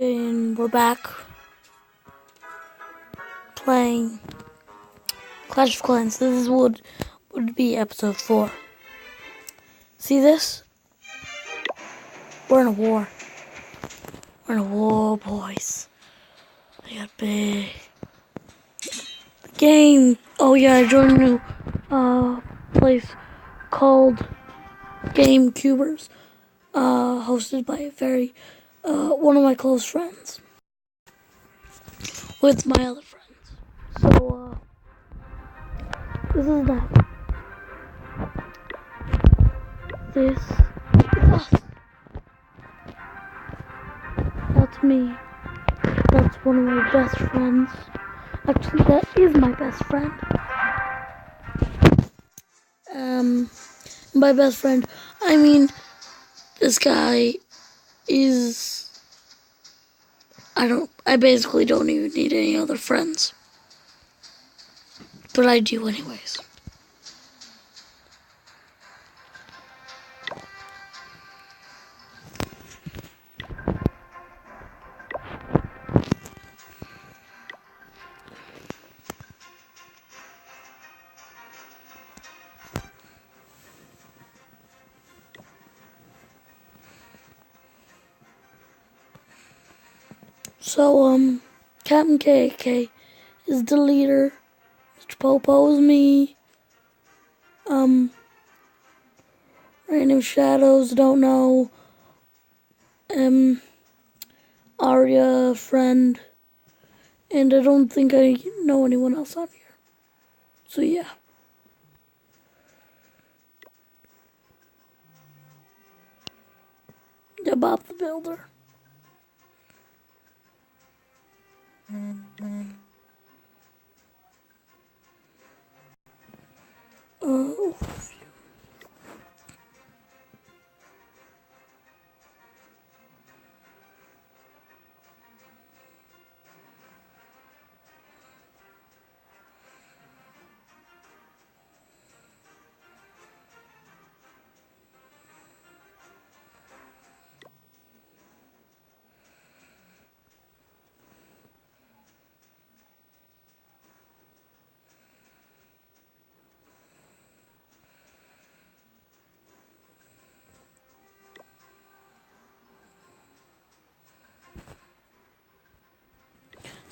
And we're back playing Clash of Clans. This would be episode 4. See this? We're in a war. We're in a war, boys. They got big. The game. Oh yeah, I joined a new place called Game Cubers, hosted by a very one of my close friends with my other friends. So this is that. This is us. That's me. That's one of my best friends. Actually, that is my best friend. By best friend, I mean this guy is. I basically don't even need any other friends. But I do anyways. So, Captain KK is the leader. Mr. Popo is me. Random Shadows, don't know. Arya, friend. And I don't think I know anyone else on here. So, yeah. Yeah, Bob the Builder. Oh.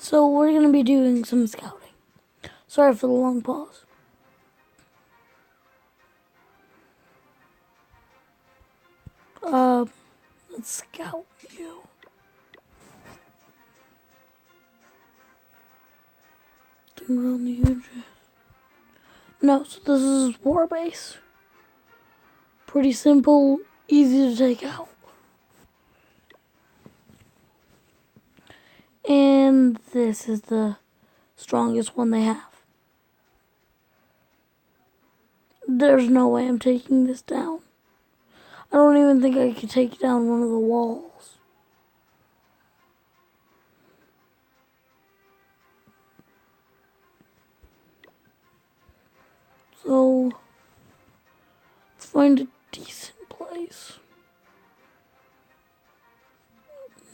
So we're going to be doing some scouting. Sorry for the long pause. Let's scout you. Thing around the edges. No, so this is war base. Pretty simple, easy to take out. And this is the strongest one they have. There's no way I'm taking this down. I don't even think I could take down one of the walls. So, let's find a decent place.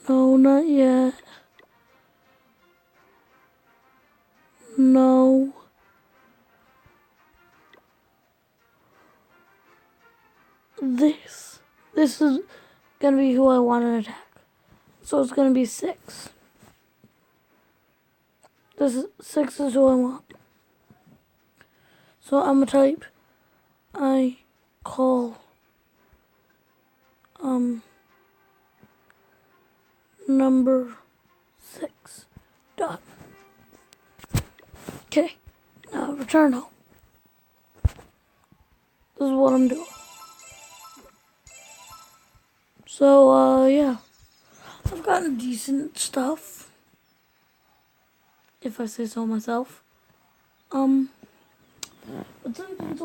No, not yet. No. This is gonna be who I want to attack. So it's gonna be 6. This is 6 is who I want. So I'm gonna type I call number 6. Done. Okay. Now return home. This is what I'm doing. So, yeah. I've gotten decent stuff. If I say so myself. But since it's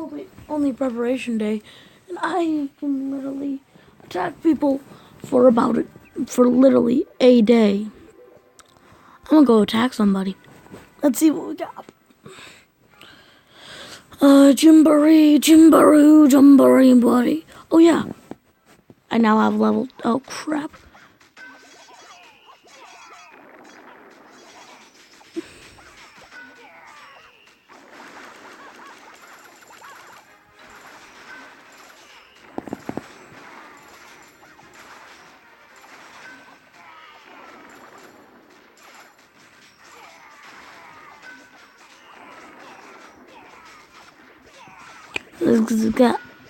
only preparation day, and I can literally attack people for literally a day. I'm gonna go attack somebody. Let's see what we got. Jimboree, buddy. Oh yeah. I now have level. Oh crap.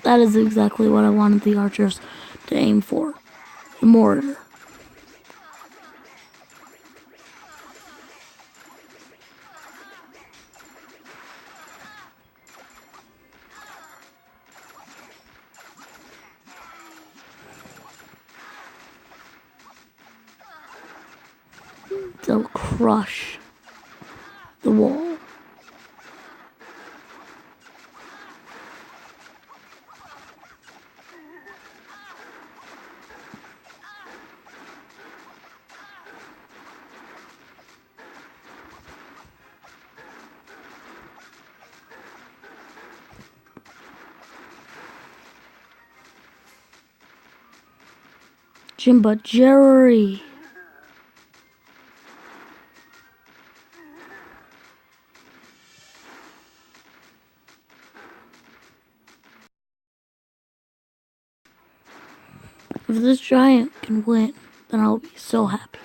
That is exactly what I wanted the archers to aim for. The mortar. They'll crush the wall. Jimba Jerry. If this giant can win, then I'll be so happy.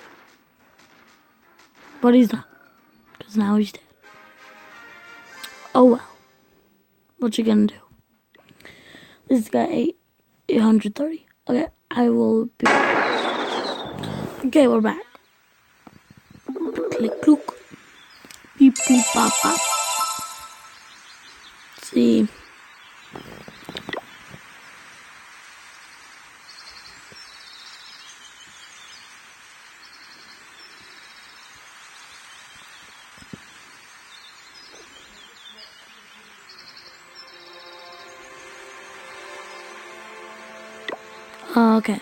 But he's not, because now he's dead. Oh well. What you gonna do? This got 830. Okay, I will be back. Okay, we're back. Click, clook. Beep, beep, bop, bop. Let's see. Okay.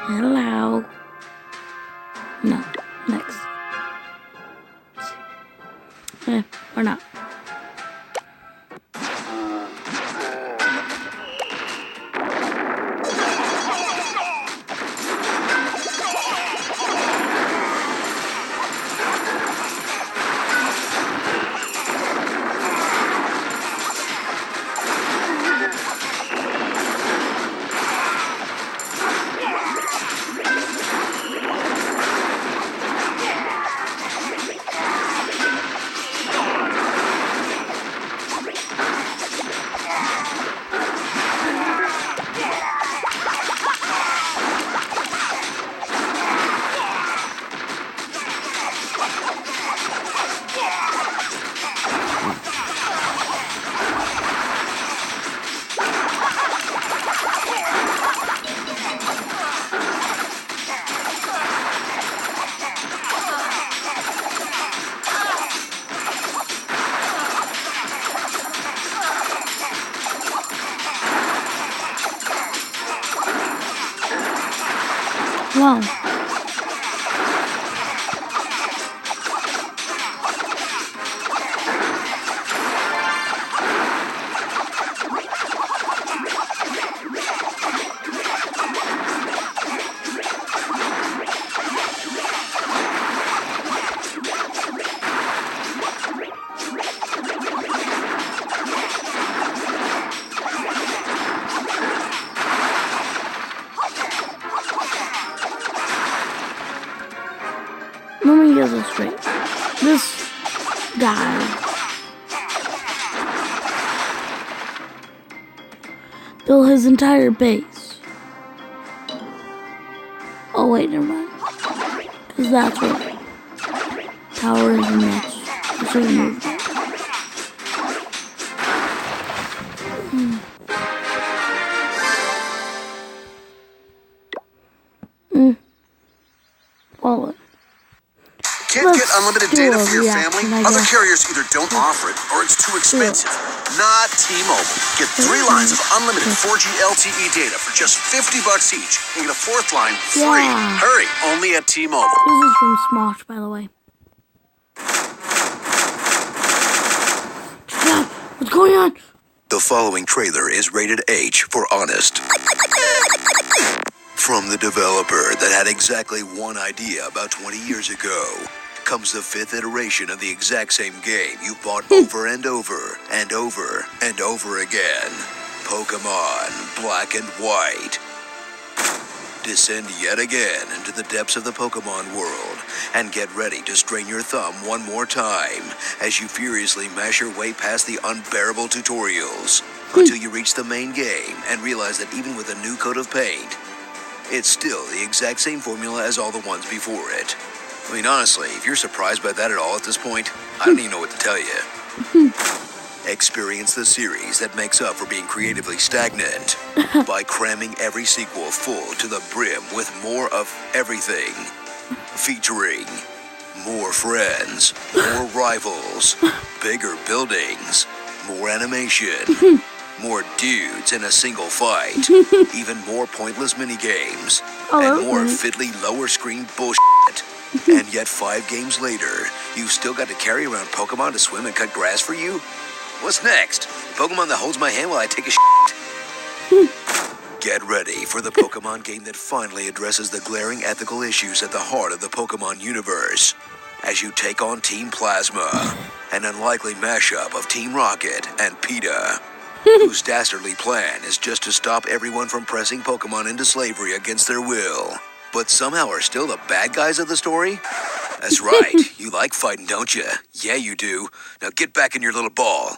Hello. No. Next. Or not. Wow. Let me get this straight. This guy built his entire base. Oh wait, never mind. Because that's what tower is, and that's a certain movement. Well, Can't get unlimited data for your family? Other carriers either don't offer it or it's too expensive. Not T-Mobile. Get 3 lines of unlimited 4G LTE data for just $50 each and get a 4th line free. Yeah. Hurry, only at T-Mobile. This is from Smosh, by the way. Dad, what's going on? The following trailer is rated H for honest. From the developer that had exactly one idea about 20 years ago comes the 5th iteration of the exact same game you bought over and over and over and over again. Pokemon Black and White. Descend yet again into the depths of the Pokemon world and get ready to strain your thumb one more time as you furiously mash your way past the unbearable tutorials until you reach the main game and realize that even with a new coat of paint, it's still the exact same formula as all the ones before it. I mean, honestly, if you're surprised by that at all at this point, I don't even know what to tell you. Experience the series that makes up for being creatively stagnant by cramming every sequel full to the brim with more of everything, featuring more friends, more rivals, bigger buildings, more animation, more dudes in a single fight, even more pointless minigames, and more fiddly lower screen bullshit. And yet 5 games later, you've still got to carry around Pokemon to swim and cut grass for you? What's next? Pokemon that holds my hand while I take a shit? Get ready for the Pokemon game that finally addresses the glaring ethical issues at the heart of the Pokemon universe. As you take on Team Plasma, an unlikely mashup of Team Rocket and PETA, whose dastardly plan is just to stop everyone from pressing Pokemon into slavery against their will, but somehow are still the bad guys of the story? That's right, you like fighting, don't you? Yeah, you do. Now get back in your little ball.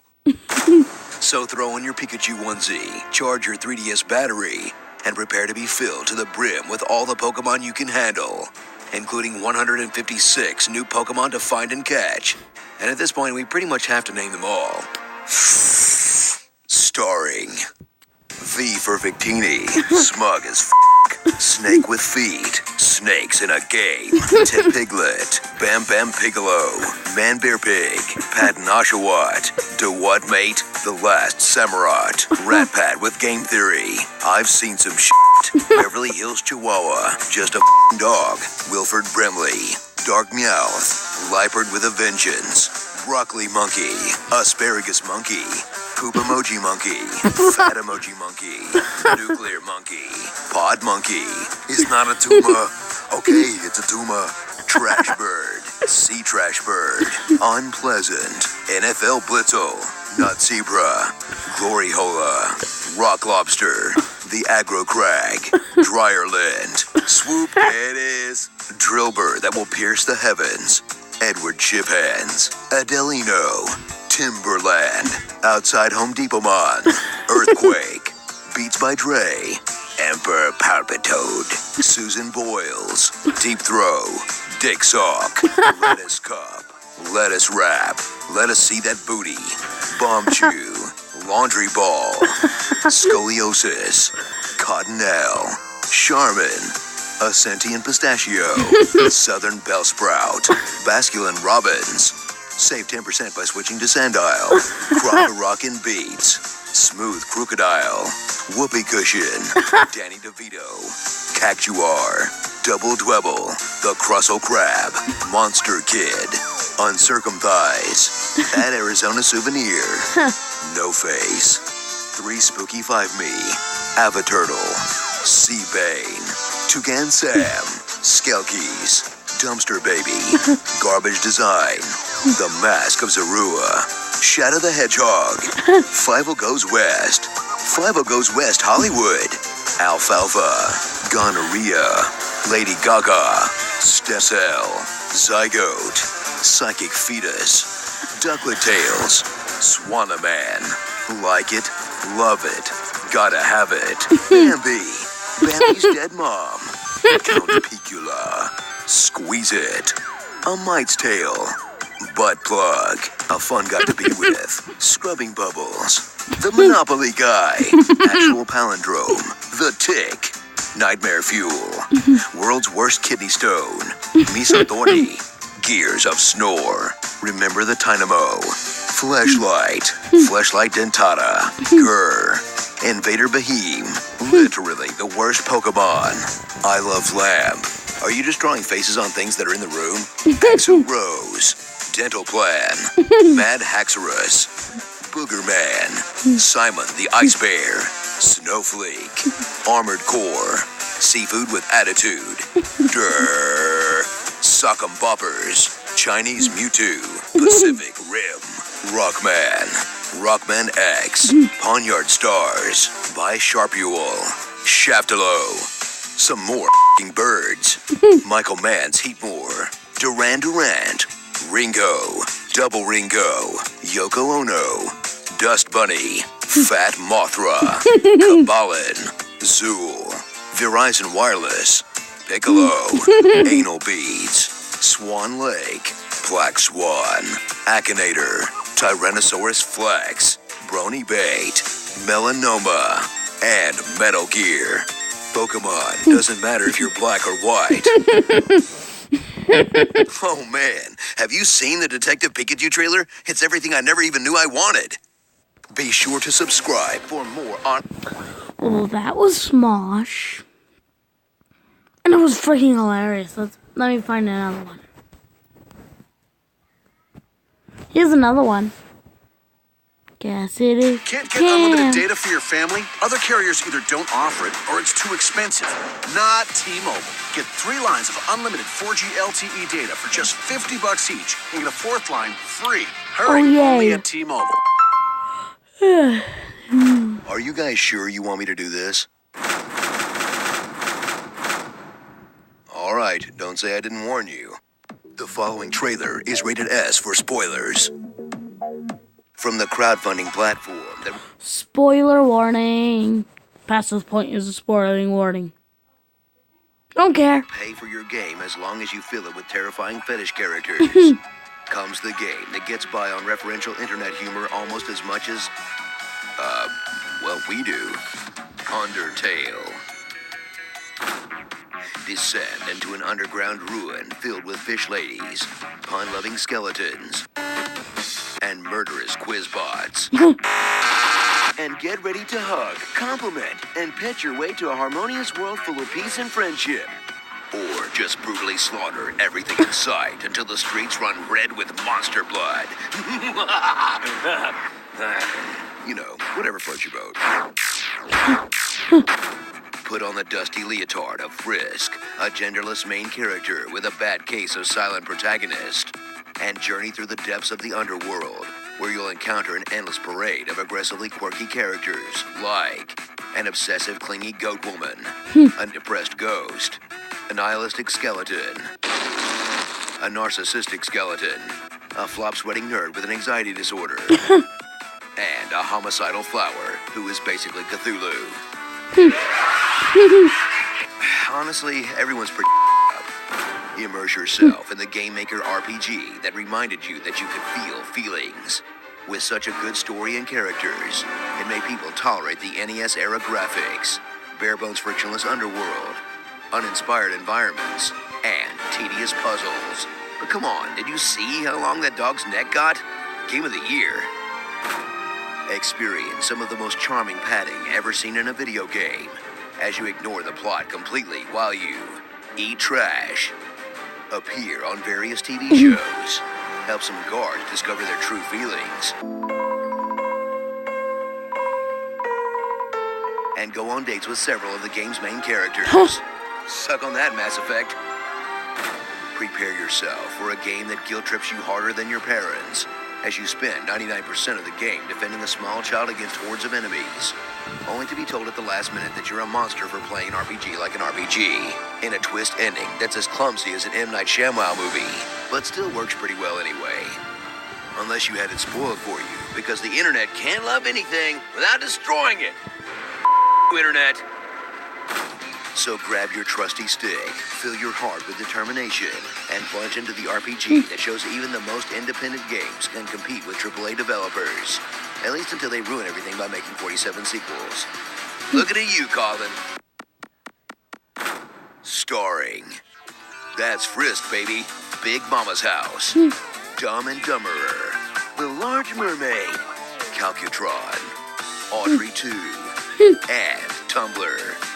So throw on your Pikachu onesie, charge your 3DS battery, and prepare to be filled to the brim with all the Pokemon you can handle, including 156 new Pokemon to find and catch. And at this point, we pretty much have to name them all. Starring V for Victini, smug as Snake with feet, snakes in a game, Tip Piglet, Bam Bam Piccolo, Man Bear Pig, Patton Oshawott, Do What Mate, The Last Samurott, Rat Pat with Game Theory, I've Seen Some Shit, Beverly Hills Chihuahua, Just a Dog, Wilford Brimley, Dark Meowth, Liepard with a Vengeance, Broccoli Monkey, Asparagus Monkey, Poop Emoji Monkey, Fat Emoji Monkey, Nuclear Monkey, Pod Monkey, it's not a tumor, okay, it's a tumor, Trash Bird, Sea Trash Bird, Unpleasant, NFL Blitzel, Nut Zebra, Glory Hola, Rock Lobster, The Aggro Crag, Dryerland, Swoop, it is, Drillbird that will pierce the heavens, Edward Chiphands, Adelino, Timberland, Outside Home Depot Mon, Earthquake, Beats by Dre, Emperor Palpitoad, Susan Boyles, Deep Throw, Dick Sock, Lettuce Cup, Lettuce Wrap, Let Us See That Booty, Bomb Chew, Laundry Ball, Scoliosis, Cottonelle, Charmin, A Sentient Pistachio, Southern Bellsprout, Basculin Robbins, save 10% by switching to Sandile, Crocker Rockin' Beats, Smooth Crocodile, Whoopee Cushion, Danny DeVito, Cactuar, Double Dwebble, The Crussel Crab, Monster Kid, Uncircumcised, That Arizona Souvenir, No Face, 3 Spooky 5Me, Avaturtle, Sea Bane, Toucan Sam, Skelkies, Dumpster Baby, Garbage Design, The Mask of Zorua, Shadow the Hedgehog, Five-O Goes West, Five-O Goes West Hollywood, Alfalfa, Gonorrhea, Lady Gaga, Stessel, Zygote, Psychic Fetus, Ducklet Tales, Swanaman, Like It, Love It, Gotta Have It, Bambi, Bambi's Dead Mom, Count Picula, Squeeze It, A Mite's Tale, Butt Plug, a fun guy to be with, Scrubbing Bubbles, The Monopoly Guy, Actual Palindrome, The Tick, Nightmare Fuel, World's Worst Kidney Stone, Miso Thorny, Gears of Snore, Remember the Dynamo, Fleshlight, Fleshlight Dentata, Grr, Invader Beheem, literally the worst Pokemon, I Love Lamb. Are you just drawing faces on things that are in the room? Axu Rose, Dental Plan, Mad Haxorus, Booger Man, Simon the Ice Bear, Snowflake, Armored Core, Seafood with Attitude, Durr, Sock'em Boppers, Chinese Mewtwo, Pacific Rim, Rockman, Rockman X, Poniard Stars, by Sharpuel, Shaftalo, some more f***ing birds, Michael Mann's Heatmore, Duran Durant, Ringo, Double Ringo, Yoko Ono, Dust Bunny, Fat Mothra, Kabbalin, Zool, Verizon Wireless, Piccolo, Anal Beads, Swan Lake, Black Swan, Akinator, Tyrannosaurus Flex, Brony Bait, Melanoma, and Metal Gear. Pokemon doesn't matter if you're black or white. Oh man, have you seen the Detective Pikachu trailer? It's everything I never even knew I wanted. Be sure to subscribe for more on... Well, that was Smosh. And it was freaking hilarious. Let me find another one. Here's another one. Guess it is. Can't get unlimited data for your family? Other carriers either don't offer it or it's too expensive. Not T-Mobile. Get 3 lines of unlimited 4G LTE data for just $50 each and get a 4th line free. Hurry, only at T-Mobile. Are you guys sure you want me to do this? All right, don't say I didn't warn you. The following trailer is rated S for spoilers. From the crowdfunding platform that... Spoiler warning. Past this point is a spoiling warning. Don't care. Pay for your game as long as you fill it with terrifying fetish characters. Comes the game that gets by on referential internet humor almost as much as... well, we do. Undertale. Descend into an underground ruin filled with fish ladies, pun-loving skeletons, and murderous quizbots. And get ready to hug, compliment, and pet your way to a harmonious world full of peace and friendship. Or just brutally slaughter everything in sight until the streets run red with monster blood. You know, whatever floats your boat. Put on the dusty leotard of Frisk, a genderless main character with a bad case of silent protagonist, and journey through the depths of the underworld, where you'll encounter an endless parade of aggressively quirky characters, like an obsessive, clingy goat woman, a depressed ghost, a nihilistic skeleton, a narcissistic skeleton, a flop-sweating nerd with an anxiety disorder, and a homicidal flower who is basically Cthulhu. Honestly, everyone's pretty up. Immerse yourself in the Game Maker RPG that reminded you that you could feel feelings. With such a good story and characters, it made people tolerate the NES-era graphics, bare-bones frictionless underworld, uninspired environments, and tedious puzzles. But come on, did you see how long that dog's neck got? Game of the year. Experience some of the most charming padding ever seen in a video game, as you ignore the plot completely while you eat trash, appear on various TV shows, help some guards discover their true feelings, and go on dates with several of the game's main characters. Suck on that, Mass Effect. Prepare yourself for a game that guilt trips you harder than your parents, as you spend 99% of the game defending a small child against hordes of enemies, only to be told at the last minute that you're a monster for playing an RPG like an RPG, in a twist ending that's as clumsy as an M. Night Shyamalan movie, but still works pretty well anyway. Unless you had it spoiled for you, because the internet can't love anything without destroying it. Internet. So grab your trusty stick, fill your heart with determination, and plunge into the RPG that shows even the most independent games can compete with AAA developers. At least until they ruin everything by making 47 sequels. Looking at you, Colin. Starring. That's Frisk, baby. Big Mama's House. Dumb and Dumberer. The Large Mermaid. Calcutron. Audrey 2. And Tumblr.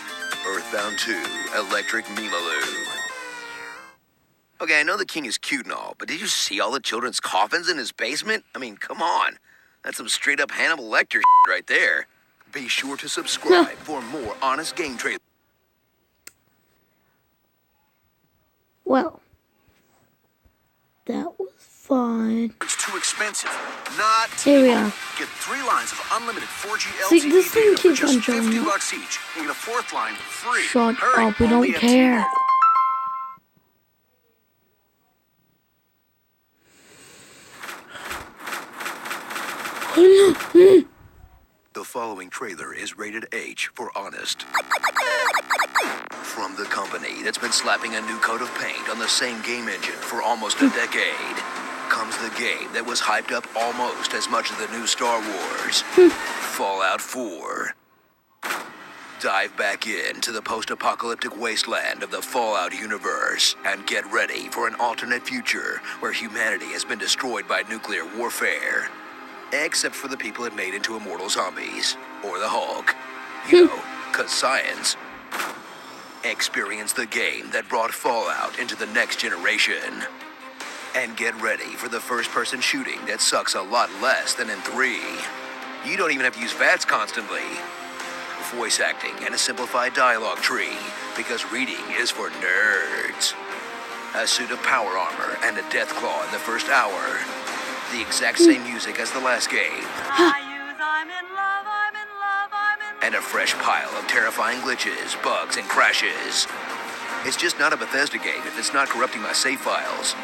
Earthbound 2, Electric Mimaloo. Okay, I know the king is cute and all, but did you see all the children's coffins in his basement? I mean, come on. That's some straight-up Hannibal Lecter right there. Be sure to subscribe for more honest game trailers. Well, that was fun. It's too expensive. Not Here we T-Mobile. are. Get 3 lines of unlimited 4G See, LTE this thing data for keeps on just showing $50 up. each. And get a 4th line free. Shut Hurry, up, we only don't at care. T-Mobile. The following trailer is rated H for honest. From the company that's been slapping a new coat of paint on the same game engine for almost a decade, comes the game that was hyped up almost as much as the new Star Wars, Fallout 4. Dive back into the post-apocalyptic wasteland of the Fallout universe and get ready for an alternate future where humanity has been destroyed by nuclear warfare. Except for the people it made into immortal zombies, or the Hulk. You know, 'cause science. Experience the game that brought Fallout into the next generation. And get ready for the first-person shooting that sucks a lot less than in 3. You don't even have to use VATS constantly. Voice acting and a simplified dialogue tree, because reading is for nerds. A suit of power armor and a death claw in the first hour. The exact same music as the last game. And a fresh pile of terrifying glitches, bugs, and crashes. It's just not a Bethesda game if it's not corrupting my save files.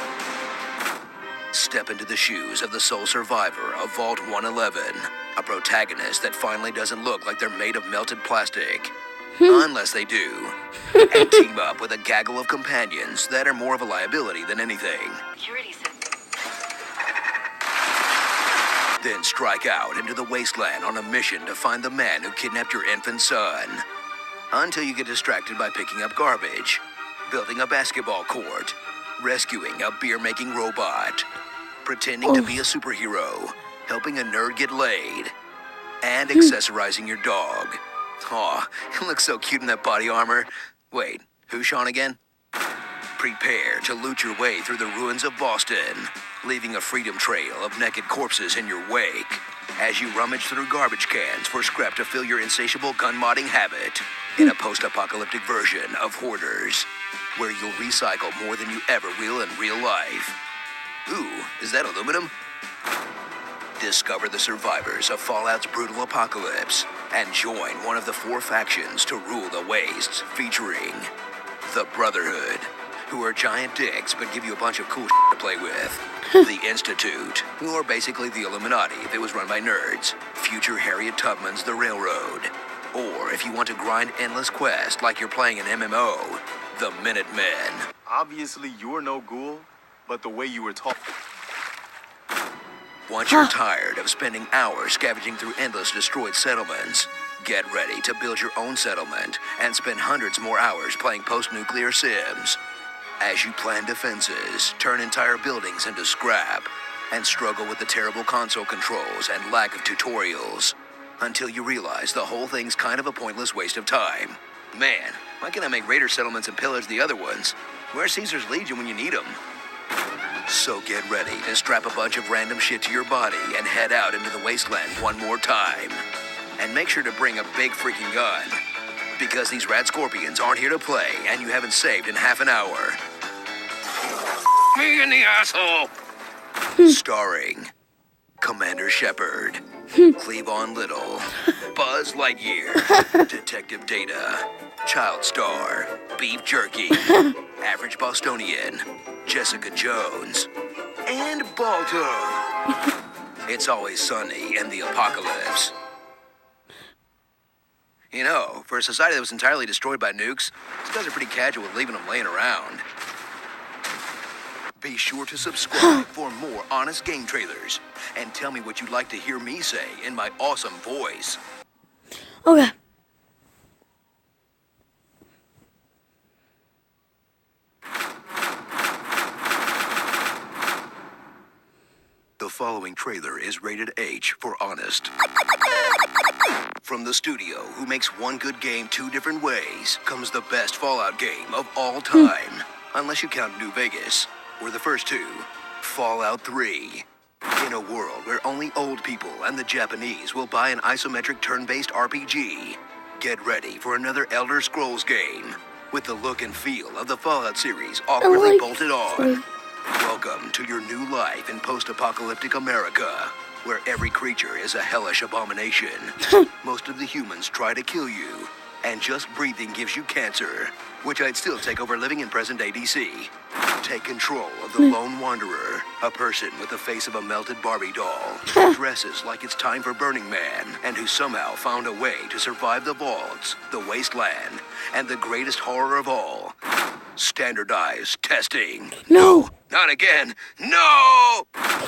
Step into the shoes of the sole survivor of Vault 111, a protagonist that finally doesn't look like they're made of melted plastic. Unless they do. And team up with a gaggle of companions that are more of a liability than anything. Then strike out into the wasteland on a mission to find the man who kidnapped your infant son. Until you get distracted by picking up garbage, building a basketball court, rescuing a beer-making robot, pretending to be a superhero, helping a nerd get laid, and accessorizing your dog. Aw, he looks so cute in that body armor. Wait, who's Sean again? Prepare to loot your way through the ruins of Boston, leaving a freedom trail of naked corpses in your wake as you rummage through garbage cans for scrap to fill your insatiable gun-modding habit in a post-apocalyptic version of Hoarders, where you'll recycle more than you ever will in real life. Ooh, is that aluminum? Discover the survivors of Fallout's brutal apocalypse and join one of the 4 factions to rule the wastes, featuring the Brotherhood, who are giant dicks but give you a bunch of cool shit to play with. The Institute, who are basically the Illuminati if it was run by nerds. Future Harriet Tubman's The Railroad. Or if you want to grind endless quests like you're playing an MMO, the Minutemen. Obviously, you're no ghoul, but the way you were talking. Once you're tired of spending hours scavenging through endless destroyed settlements, get ready to build your own settlement and spend hundreds more hours playing post-nuclear Sims. As you plan defenses, turn entire buildings into scrap, and struggle with the terrible console controls and lack of tutorials, until you realize the whole thing's kind of a pointless waste of time. Man, why can't I make raider settlements and pillage the other ones? Where's Caesar's Legion when you need them? So get ready to strap a bunch of random shit to your body and head out into the wasteland one more time. And make sure to bring a big freaking gun, because these rad scorpions aren't here to play and you haven't saved in half an hour. Me in the asshole! Starring Commander Shepard, Cleavon Little, Buzz Lightyear, Detective Data, Child Star, Beef Jerky, Average Bostonian, Jessica Jones, and Balto. It's always sunny in the apocalypse. You know, for a society that was entirely destroyed by nukes, these guys are pretty casual with leaving them laying around. Be sure to subscribe for more honest game trailers, and tell me what you'd like to hear me say in my awesome voice. Okay. The following trailer is rated H for honest. From the studio who makes one good game 2 different ways comes the best Fallout game of all time. Unless you count New Vegas, or the first 2, Fallout 3. In a world where only old people and the Japanese will buy an isometric turn-based RPG, get ready for another Elder Scrolls game with the look and feel of the Fallout series awkwardly bolted on. Welcome to your new life in post-apocalyptic America, where every creature is a hellish abomination. Most of the humans try to kill you, and just breathing gives you cancer, which I'd still take over living in present-day DC. Take control of the Lone Wanderer, a person with the face of a melted Barbie doll, who dresses like it's time for Burning Man, and who somehow found a way to survive the vaults, the wasteland, and the greatest horror of all, standardized testing. No! Not again! No!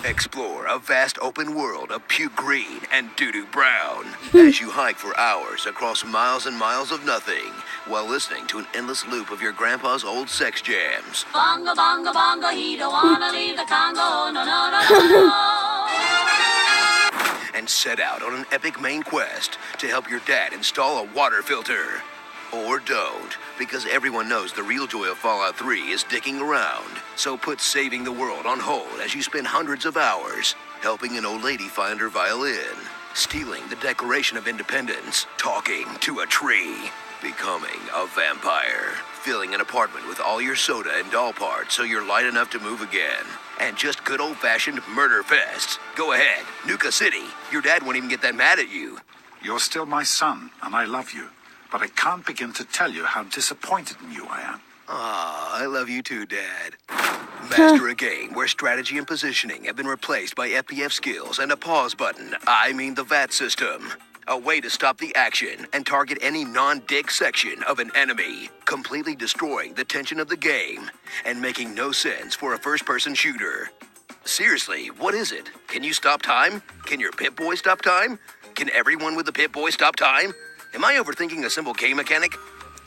Explore a vast open world of puke green and doo-doo brown as you hike for hours across miles and miles of nothing while listening to an endless loop of your grandpa's old sex jams. Bongo, bongo, bongo, he don't wanna leave the Congo, no, no, no, no. And set out on an epic main quest to help your dad install a water filter. Or don't, because everyone knows the real joy of Fallout 3 is dicking around. So put saving the world on hold as you spend hundreds of hours helping an old lady find her violin, stealing the Declaration of Independence, talking to a tree, becoming a vampire, filling an apartment with all your soda and doll parts so you're light enough to move again, and just good old-fashioned murder fest. Go ahead, Nuka City. Your dad won't even get that mad at you. You're still my son, and I love you. But I can't begin to tell you how disappointed in you I am. Ah, I love you too, Dad. Master a game where strategy and positioning have been replaced by FPF skills and a pause button. I mean the VAT system. A way to stop the action and target any non-dick section of an enemy, completely destroying the tension of the game and making no sense for a first-person shooter. Seriously, what is it? Can you stop time? Can your Pip-Boy stop time? Can everyone with the Pip-Boy stop time? Am I overthinking a simple game mechanic?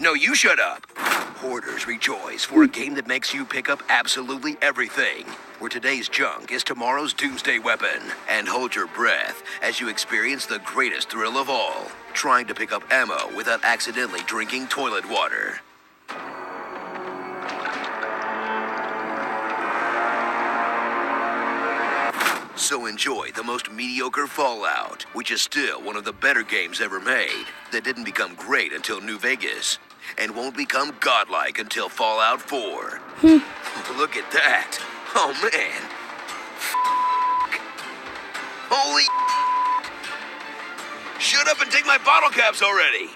No, you shut up. Hoarders rejoice for a game that makes you pick up absolutely everything, where today's junk is tomorrow's doomsday weapon. And hold your breath as you experience the greatest thrill of all, trying to pick up ammo without accidentally drinking toilet water. So enjoy the most mediocre Fallout, which is still one of the better games ever made, that didn't become great until New Vegas, and won't become godlike until Fallout 4. Look at that. Oh, man. Holy shut up and take my bottle caps already.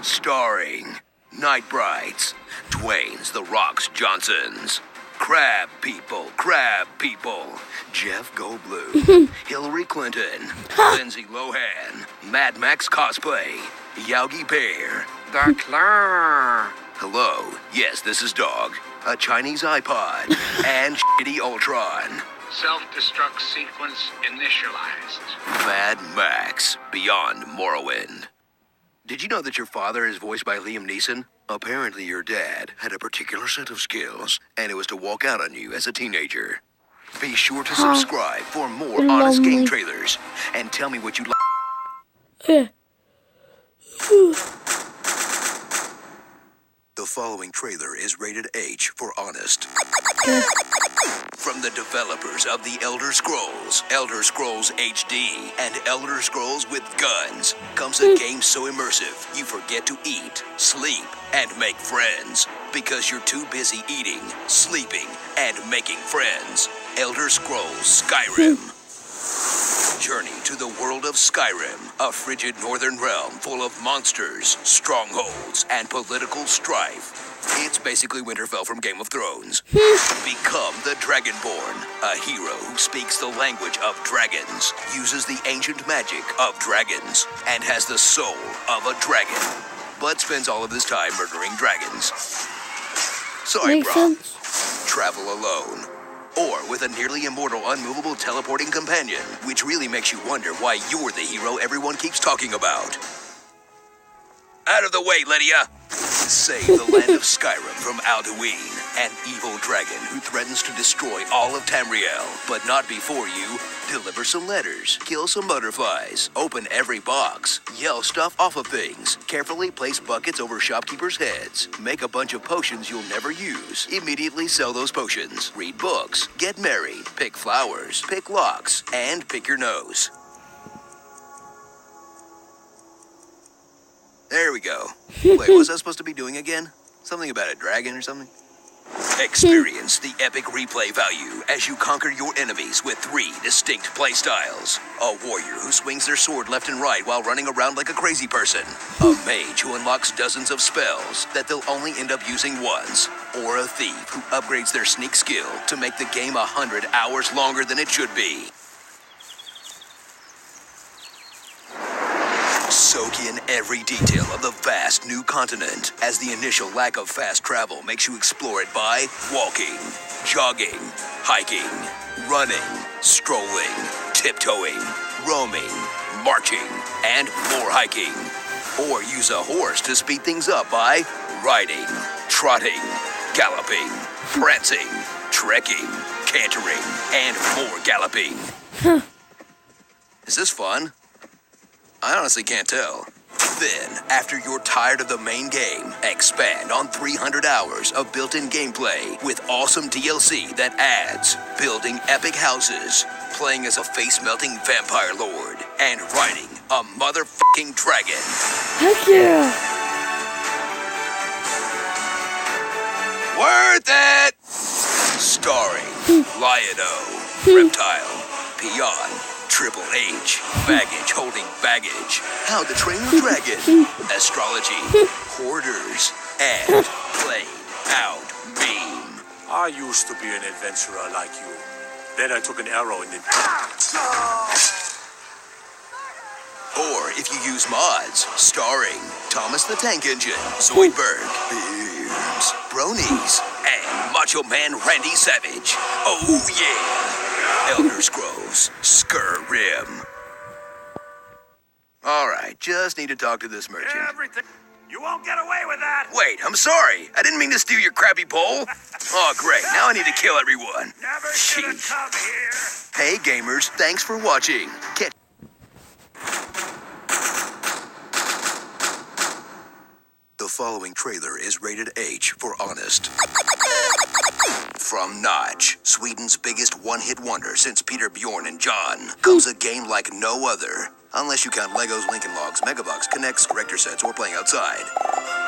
Starring Night Brights, Dwayne's The Rocks Johnsons, Crab People, Jeff Goldblum, Hillary Clinton, Lindsay Lohan, Mad Max Cosplay, Yogi Bear, The Claw. Hello, yes, this is Dog, a Chinese iPod, and Shitty Ultron. Self-destruct sequence initialized. Mad Max Beyond Morrowind. Did you know that your father is voiced by Liam Neeson? Apparently your dad had a particular set of skills, and it was to walk out on you as a teenager. Be sure to subscribe for more honest game trailers, and tell me what you like. The following trailer is rated H for honest. From the developers of The Elder Scrolls HD, and Elder Scrolls with Guns, comes a game so immersive you forget to eat, sleep, and make friends, because you're too busy eating, sleeping, and making friends. Elder Scrolls Skyrim. Journey to the world of Skyrim, a frigid northern realm full of monsters, strongholds, and political strife. It's basically Winterfell from Game of Thrones. Become the Dragonborn, a hero who speaks the language of dragons, uses the ancient magic of dragons, and has the soul of a dragon, but spends all of his time murdering dragons. Sorry, Makes bro. sense. Travel alone. Or with a nearly immortal, unmovable, teleporting companion, which really makes you wonder why you're the hero everyone keeps talking about. Out of the way, Lydia! Save the land of Skyrim from Alduin, an evil dragon who threatens to destroy all of Tamriel, but not before you deliver some letters, kill some butterflies, open every box, yell stuff off of things, carefully place buckets over shopkeepers' heads, make a bunch of potions you'll never use, immediately sell those potions, read books, get married, pick flowers, pick locks, and pick your nose. There we go. Wait, what was I supposed to be doing again? Something about a dragon or something? Experience the epic replay value as you conquer your enemies with 3 distinct playstyles. A warrior who swings their sword left and right while running around like a crazy person. A mage who unlocks dozens of spells that they'll only end up using once. Or a thief who upgrades their sneak skill to make the game 100 hours longer than it should be. Soak in every detail of the vast new continent, as the initial lack of fast travel makes you explore it by walking, jogging, hiking, running, strolling, tiptoeing, roaming, marching, and more hiking. Or use a horse to speed things up by riding, trotting, galloping, prancing, trekking, cantering, and more galloping. Is this fun? I honestly can't tell. Then, after you're tired of the main game, expand on 300 hours of built-in gameplay with awesome DLC that adds building epic houses, playing as a face-melting vampire lord, and riding a motherfucking dragon. Heck yeah! Worth it! Starring Lion-O, Reptile, Peon, Triple H, Baggage Holding Baggage, How to Train Your Dragon, Astrology, Hoarders, and Played Out Meme. I used to be an adventurer like you. Then I took an arrow in the... Or if you use mods, starring Thomas the Tank Engine, Zoidberg, Beams, Bronies, and Macho Man Randy Savage. Oh yeah! Elder Scrolls, Skyrim. Alright, just need to talk to this merchant. Everything. You won't get away with that. Wait, I'm sorry. I didn't mean to steal your crappy bowl. Oh, great. Now I need to kill everyone. Never should have come here. Hey, gamers. Thanks for watching. Catch The following trailer is rated H for honest. From Notch, Sweden's biggest one-hit wonder since Peter, Bjorn, and John, comes a game like no other. Unless you count Legos, Lincoln Logs, Megabucks, Connects, Corrector Sets, or playing outside.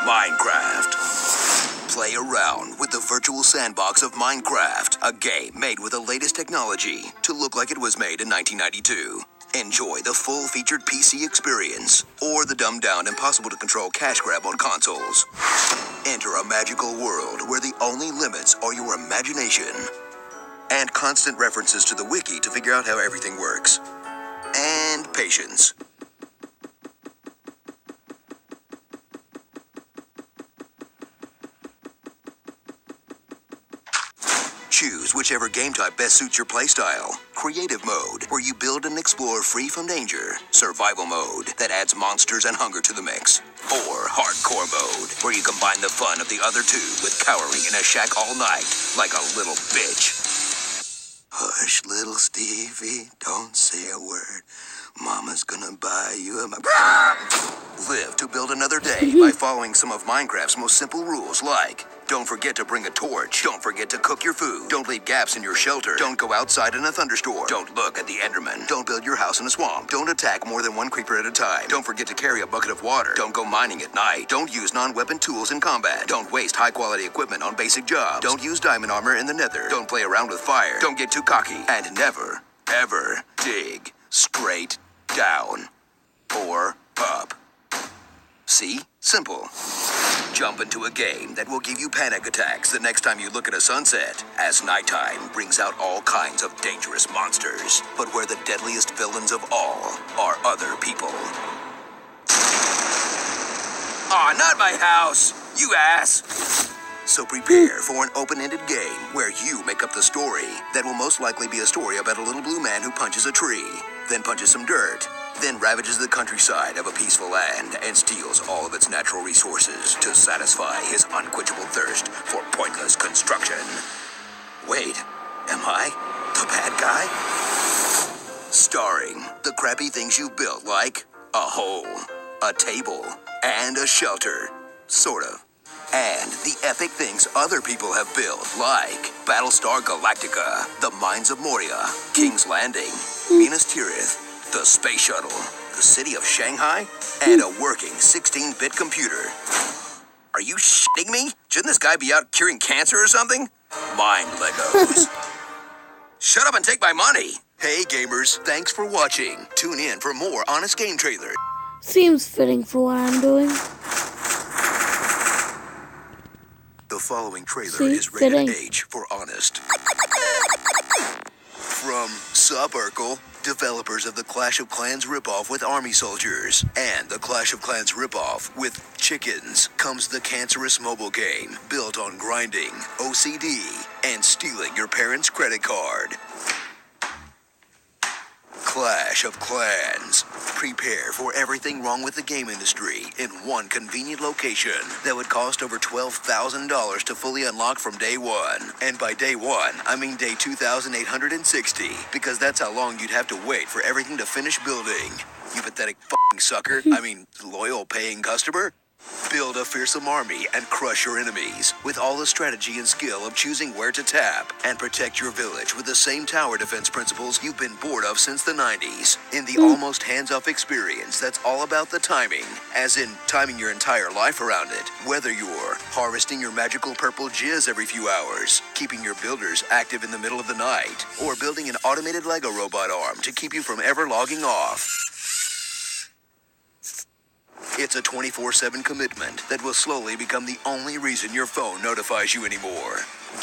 Minecraft. Play around with the virtual sandbox of Minecraft, a game made with the latest technology to look like it was made in 1992. Enjoy the full-featured PC experience, or the dumbed-down, impossible-to-control cash grab on consoles. Enter a magical world where the only limits are your imagination. And constant references to the wiki to figure out how everything works. And patience. Choose whichever game type best suits your playstyle. Creative mode, where you build and explore free from danger. Survival mode, that adds monsters and hunger to the mix. Or hardcore mode, where you combine the fun of the other two with cowering in a shack all night, like a little bitch. Hush, little Stevie, don't say a word. Mama's gonna buy you a... Live to build another day by following some of Minecraft's most simple rules, like... Don't forget to bring a torch. Don't forget to cook your food. Don't leave gaps in your shelter. Don't go outside in a thunderstorm. Don't look at the Enderman. Don't build your house in a swamp. Don't attack more than one creeper at a time. Don't forget to carry a bucket of water. Don't go mining at night. Don't use non-weapon tools in combat. Don't waste high-quality equipment on basic jobs. Don't use diamond armor in the nether. Don't play around with fire. Don't get too cocky. And never, ever dig straight down or up. See? Simple. Jump into a game that will give you panic attacks the next time you look at a sunset, as nighttime brings out all kinds of dangerous monsters, but where the deadliest villains of all are other people. Aw, not my house, you ass! So prepare for an open-ended game where you make up the story that will most likely be a story about a little blue man who punches a tree, then punches some dirt, then ravages the countryside of a peaceful land and steals all of its natural resources to satisfy his unquenchable thirst for pointless construction. Wait, am I the bad guy? Starring the crappy things you've built, like a hole, a table, and a shelter. Sort of. And the epic things other people have built, like Battlestar Galactica, the Mines of Moria, King's Landing, Minas Tirith, the Space Shuttle, the City of Shanghai, and a working 16-bit computer. Are you shitting me? Shouldn't this guy be out curing cancer or something? Mind Legos. Shut up and take my money. Hey gamers, thanks for watching. Tune in for more Honest Game Trailers. Seems fitting for what I'm doing. The following trailer See, is rated fitting. H for honest. From Sub Urkel, developers of the Clash of Clans ripoff with army soldiers, and the Clash of Clans ripoff with chickens, comes the cancerous mobile game built on grinding, OCD, and stealing your parents' credit card. Clash of Clans. Prepare for everything wrong with the game industry in one convenient location that would cost over $12,000 to fully unlock from day one. And by day one, I mean day 2,860, because that's how long you'd have to wait for everything to finish building. You pathetic f***ing sucker. I mean, loyal paying customer. Build a fearsome army and crush your enemies with all the strategy and skill of choosing where to tap, and protect your village with the same tower defense principles you've been bored of since the 90s. In the almost hands-off experience that's all about the timing, as in timing your entire life around it. Whether you're harvesting your magical purple jizz every few hours, keeping your builders active in the middle of the night, or building an automated Lego robot arm to keep you from ever logging off. It's a 24/7 commitment that will slowly become the only reason your phone notifies you anymore.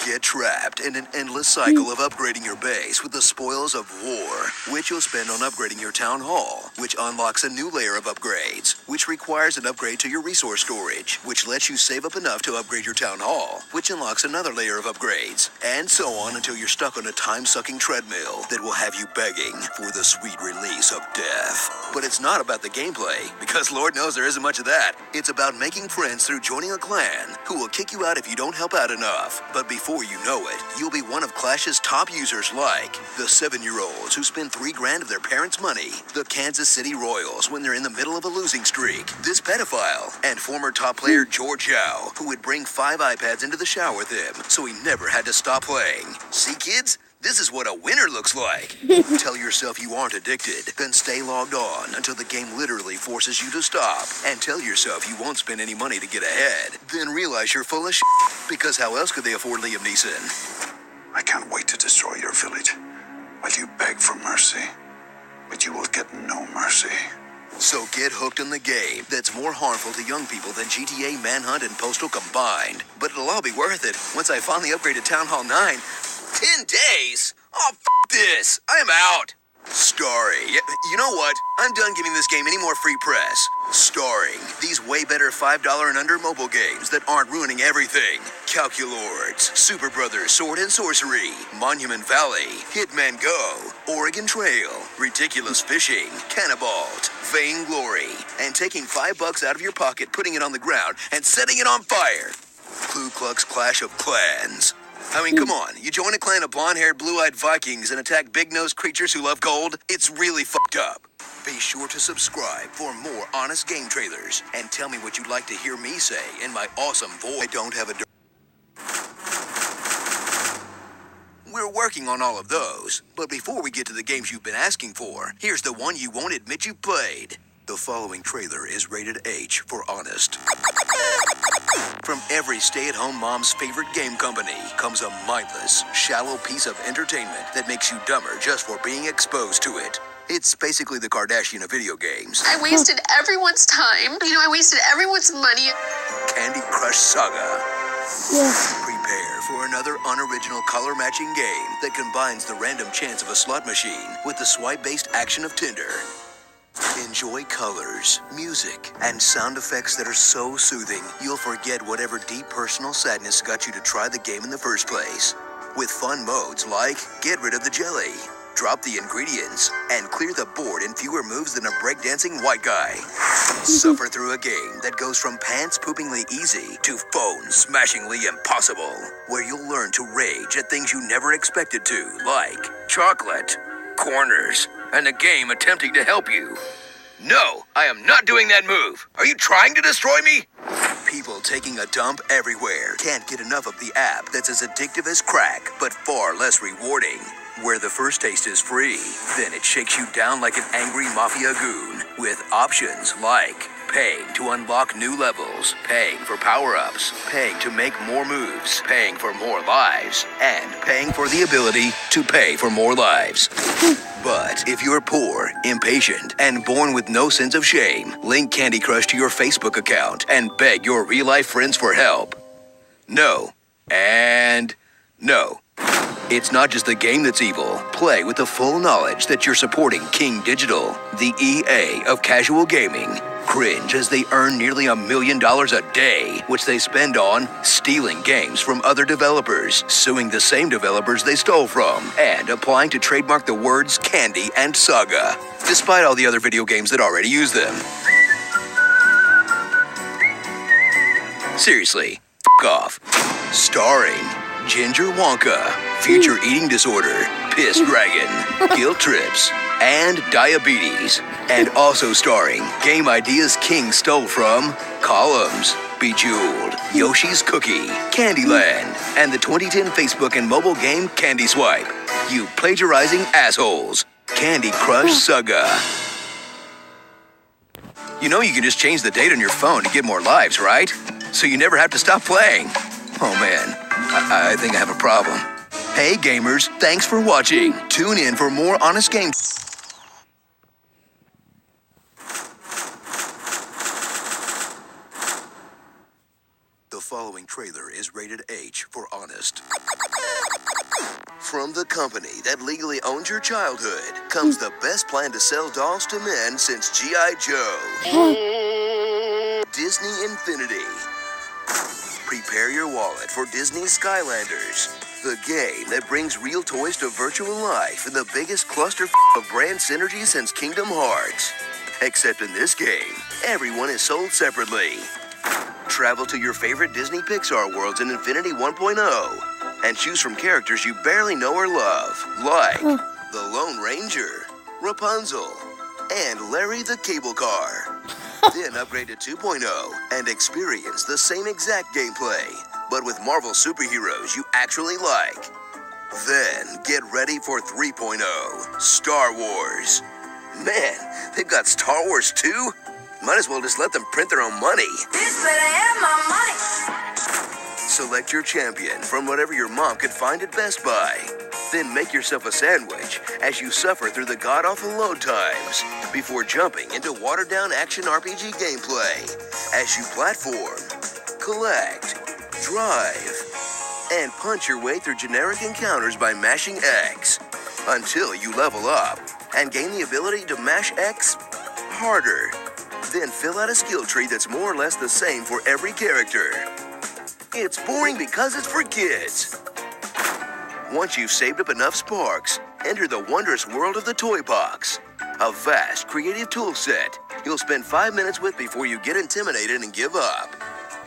Get trapped in an endless cycle of upgrading your base with the spoils of war, which you'll spend on upgrading your town hall, which unlocks a new layer of upgrades, which requires an upgrade to your resource storage, which lets you save up enough to upgrade your town hall, which unlocks another layer of upgrades, and so on until you're stuck on a time-sucking treadmill that will have you begging for the sweet release of death. But it's not about the gameplay, because Lord knows there isn't much of that. It's about making friends through joining a clan who will kick you out if you don't help out enough. But before you know it, you'll be one of Clash's top users, like the 7-year-olds who spend $3 grand of their parents' money, the Kansas City Royals when they're in the middle of a losing streak, this pedophile, and former top player George Yao, who would bring 5 iPads into the shower with him so he never had to stop playing. See, kids? This is what a winner looks like. Tell yourself you aren't addicted, then stay logged on until the game literally forces you to stop. And tell yourself you won't spend any money to get ahead. Then realize you're full of shit, because how else could they afford Liam Neeson? I can't wait to destroy your village while you beg for mercy, but you will get no mercy. So get hooked on the game that's more harmful to young people than GTA, Manhunt, and Postal combined. But it'll all be worth it once I finally upgrade to Town Hall 9. 10 days? Oh, this. I am out. Starring. You know what? I'm done giving this game any more free press. Starring these way better $5 and under mobile games that aren't ruining everything. Calculords, Super Brothers, Sword and Sorcery, Monument Valley, Hitman Go, Oregon Trail, Ridiculous Fishing, Cannibalt, Vainglory, and taking $5 out of your pocket, putting it on the ground, and setting it on fire. Ku Klux Clash of Clans. I mean, come on. You join a clan of blonde-haired, blue-eyed Vikings and attack big-nosed creatures who love gold? It's really fucked up. Be sure to subscribe for more honest game trailers. And tell me what you'd like to hear me say in my awesome voice. I don't have a... We're working on all of those. But before we get to the games you've been asking for, here's the one you won't admit you played. The following trailer is rated H for honest. From every stay-at-home mom's favorite game company comes a mindless, shallow piece of entertainment that makes you dumber just for being exposed to it. It's basically the Kardashian of video games. I wasted everyone's time. I wasted everyone's money. Candy Crush Saga. Yes. Prepare for another unoriginal color-matching game that combines the random chance of a slot machine with the swipe-based action of Tinder. Enjoy colors, music, and sound effects that are so soothing you'll forget whatever deep personal sadness got you to try the game in the first place. With fun modes like get rid of the jelly, drop the ingredients, and clear the board in fewer moves than a breakdancing white guy. Suffer through a game that goes from pants-poopingly easy to phone-smashingly impossible, where you'll learn to rage at things you never expected to, like chocolate, corners, and a game attempting to help you. No, I am not doing that move. Are you trying to destroy me? People taking a dump everywhere can't get enough of the app that's as addictive as crack, but far less rewarding. Where the first taste is free, then it shakes you down like an angry mafia goon, with options like Paying to unlock new levels, paying for power-ups, paying to make more moves, paying for more lives, and paying for the ability to pay for more lives. But if you're poor, impatient, and born with no sense of shame, link Candy Crush to your Facebook account and beg your real-life friends for help. No. And no. It's not just the game that's evil. Play with the full knowledge that you're supporting King Digital, the EA of casual gaming. Cringe as they earn nearly $1 million a day, which they spend on stealing games from other developers, suing the same developers they stole from, and applying to trademark the words Candy and Saga, despite all the other video games that already use them. Seriously, f*** off. Starring Ginger Wonka, Future Eating Disorder, Piss Dragon, Guilt Trips, and Diabetes. And also starring Game Ideas King stole from Columns, Bejeweled, Yoshi's Cookie, Candyland, and the 2010 Facebook and mobile game Candy Swipe. You plagiarizing assholes. Candy Crush Saga. You know you can just change the date on your phone to get more lives, right? So you never have to stop playing. Oh man, I think I have a problem. Hey gamers, thanks for watching. Tune in for more honest games. The following trailer is rated H for honest. From the company that legally owns your childhood comes the best plan to sell dolls to men since G.I. Joe. Disney Infinity. Prepare your wallet for Disney Skylanders, the game that brings real toys to virtual life in the biggest cluster of brand synergy since Kingdom Hearts. Except in this game, everyone is sold separately. Travel to your favorite Disney Pixar worlds in Infinity 1.0 and choose from characters you barely know or love, like the Lone Ranger, Rapunzel, and Larry the Cable Car. Then upgrade to 2.0 and experience the same exact gameplay, but with Marvel superheroes you actually like. Then get ready for 3.0, Star Wars. Man, they've got Star Wars too? Might as well just let them print their own money. This better have my money. Select your champion from whatever your mom could find at Best Buy. Then make yourself a sandwich as you suffer through the god-awful load times before jumping into watered-down action RPG gameplay as you platform, collect, drive, and punch your way through generic encounters by mashing X until you level up and gain the ability to mash X harder. Then fill out a skill tree that's more or less the same for every character. It's boring because it's for kids. Once you've saved up enough sparks, enter the wondrous world of the Toy Box, a vast creative tool set you'll spend 5 minutes with before you get intimidated and give up,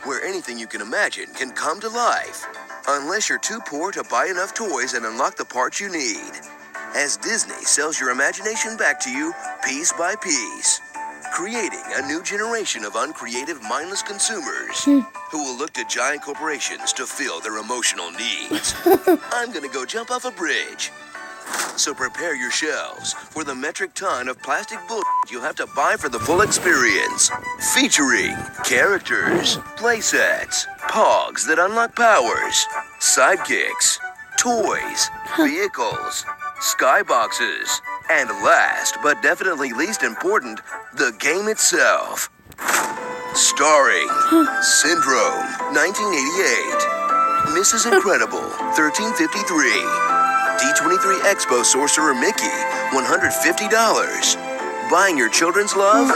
where anything you can imagine can come to life, unless you're too poor to buy enough toys and unlock the parts you need, as Disney sells your imagination back to you piece by piece, creating a new generation of uncreative, mindless consumers who will look to giant corporations to fill their emotional needs. I'm gonna go jump off a bridge. So prepare your shelves for the metric ton of plastic bullshit you'll have to buy for the full experience. Featuring characters, playsets, pogs that unlock powers, sidekicks, toys, vehicles, skyboxes, and last but definitely least important, the game itself. Starring Syndrome, 1988, Mrs. Incredible, 1353, D23 Expo Sorcerer Mickey, $150. Buying your children's love?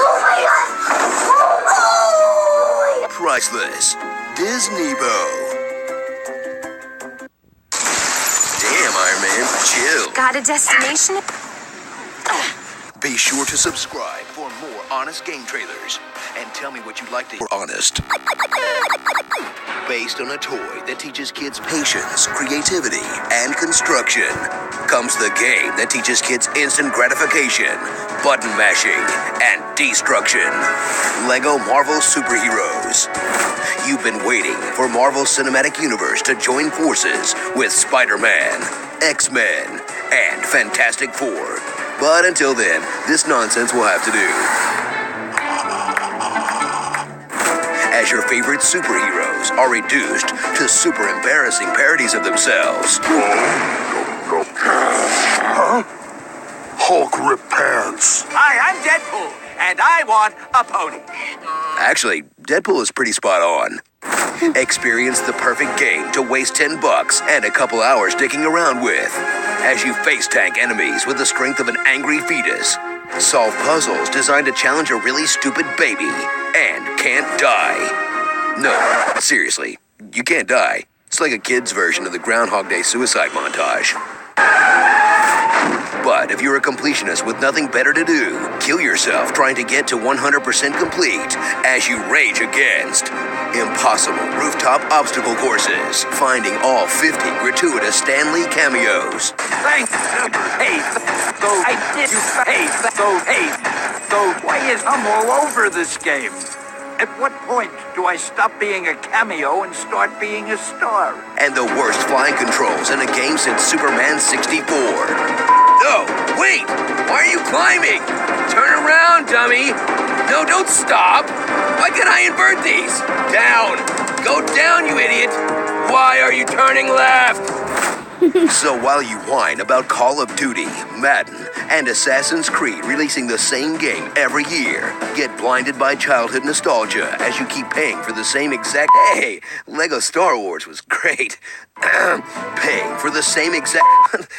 Priceless. Disneybo. Damn, Iron Man, chill. Got a destination? Be sure to subscribe for more honest game trailers and tell me what you'd like to hear. Honest. Based on a toy that teaches kids patience, creativity, and construction, comes the game that teaches kids instant gratification, button mashing, and destruction. Lego Marvel Superheroes. You've been waiting for Marvel Cinematic Universe to join forces with Spider-Man, X-Men, and Fantastic Four. But until then, this nonsense will have to do. as your favorite superheroes are reduced to super embarrassing parodies of themselves. Hulk rip pants. Hi, I'm Deadpool, and I want a pony. Actually, Deadpool is pretty spot on. Experience the perfect game to waste $10 and a couple hours dicking around with, as you face tank enemies with the strength of an angry fetus, solve puzzles designed to challenge a really stupid baby, and can't die. No, seriously, you can't die. It's like a kid's version of the Groundhog Day suicide montage. But if you're a completionist with nothing better to do, kill yourself trying to get to 100% complete as you rage against impossible rooftop obstacle courses, finding all 50 gratuitous Stan Lee cameos. Thanks. Hey, so why is I'm all over this game? At what point do I stop being a cameo and start being a star? And the worst flying controls in a game since Superman 64. No, wait! Why are you climbing? Turn around, dummy! No, don't stop! Why can't I invert these? Down! Go down, you idiot! Why are you turning left? So while you whine about Call of Duty, Madden, and Assassin's Creed releasing the same game every year, get blinded by childhood nostalgia as you keep paying for the same exact... Hey, Lego Star Wars was great. Paying for the same exact...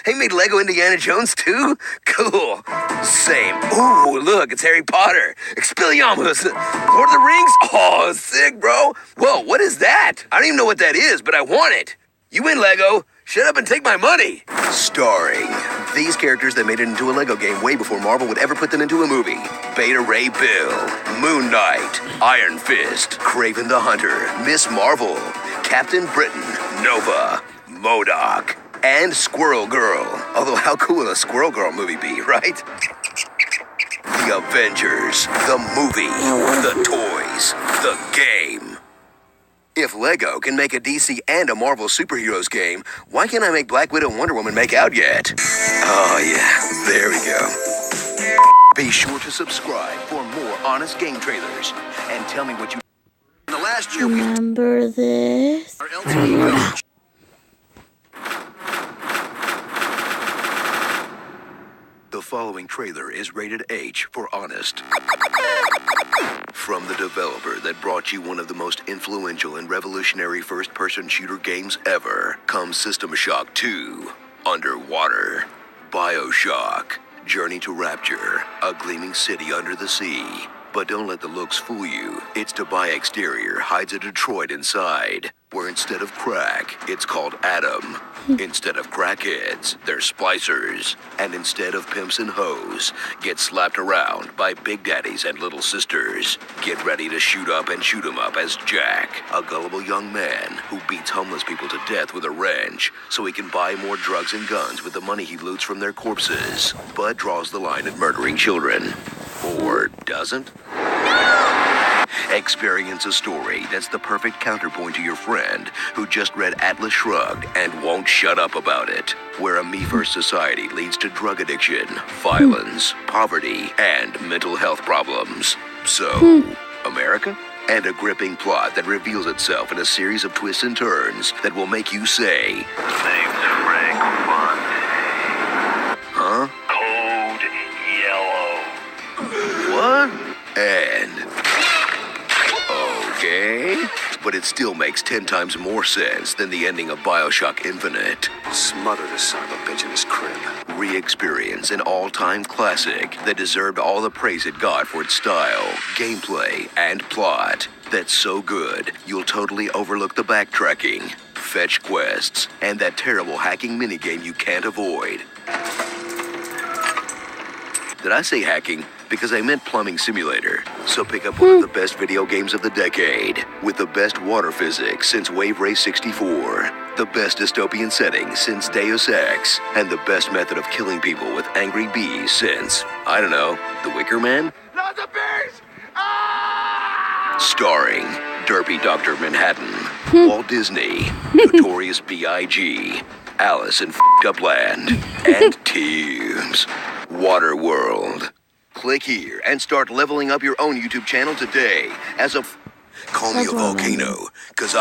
They made Lego Indiana Jones too? Cool. Same. Ooh, look, it's Harry Potter. Expelliarmus. Lord of the Rings? Oh, sick, bro. Whoa, what is that? I don't even know what that is, but I want it. You win, Lego. Shut up and take my money. Starring these characters that made it into a Lego game way before Marvel would ever put them into a movie. Beta Ray Bill, Moon Knight, Iron Fist, Kraven the Hunter, Miss Marvel, Captain Britain, Nova, MODOK, and Squirrel Girl. Although how cool would a Squirrel Girl movie be, right? The Avengers, the movie, the toys, the game. If Lego can make a DC and a Marvel superheroes game, why can't I make Black Widow and Wonder Woman make out yet? Oh yeah, there we go. Be sure to subscribe for more honest game trailers. And tell me what you... In the last year remember this? The following trailer is rated H for honest. From the developer that brought you one of the most influential and revolutionary first-person shooter games ever, comes System Shock 2, Underwater, BioShock, Journey to Rapture, a gleaming city under the sea. But don't let the looks fool you. Its Dubai exterior hides a Detroit inside, where instead of crack, it's called Adam. Instead of crackheads, they're splicers. And instead of pimps and hoes, get slapped around by big daddies and little sisters. Get ready to shoot up and shoot 'em up as Jack, a gullible young man who beats homeless people to death with a wrench so he can buy more drugs and guns with the money he loots from their corpses, but draws the line at murdering children. Or doesn't? Experience a story that's the perfect counterpoint to your friend who just read Atlas Shrugged and won't shut up about it, where a me-first society leads to drug addiction, violence, poverty, and mental health problems. So, America? And a gripping plot that reveals itself in a series of twists and turns that will make you say, Name's Frank Monday. huh? Code Yellow. What? And... okay, but it still makes 10 times more sense than the ending of BioShock Infinite. Smother this son of a bitch in his crib. Re-experience an all-time classic that deserved all the praise it got for its style, gameplay, and plot. That's so good, you'll totally overlook the backtracking, fetch quests, and that terrible hacking minigame you can't avoid. Did I say hacking? Because I meant plumbing simulator. So pick up one of the best video games of the decade, with the best water physics since Wave Race 64, the best dystopian setting since Deus Ex, and the best method of killing people with angry bees since, I don't know, The Wicker Man? Not the bees! Starring Derpy Dr. Manhattan, Walt Disney, Notorious B.I.G., Alice in F***ed Up Land, and Teams. Waterworld. Click here and start leveling up your own YouTube channel today as a... Call me a That's what I mean. volcano, 'cause I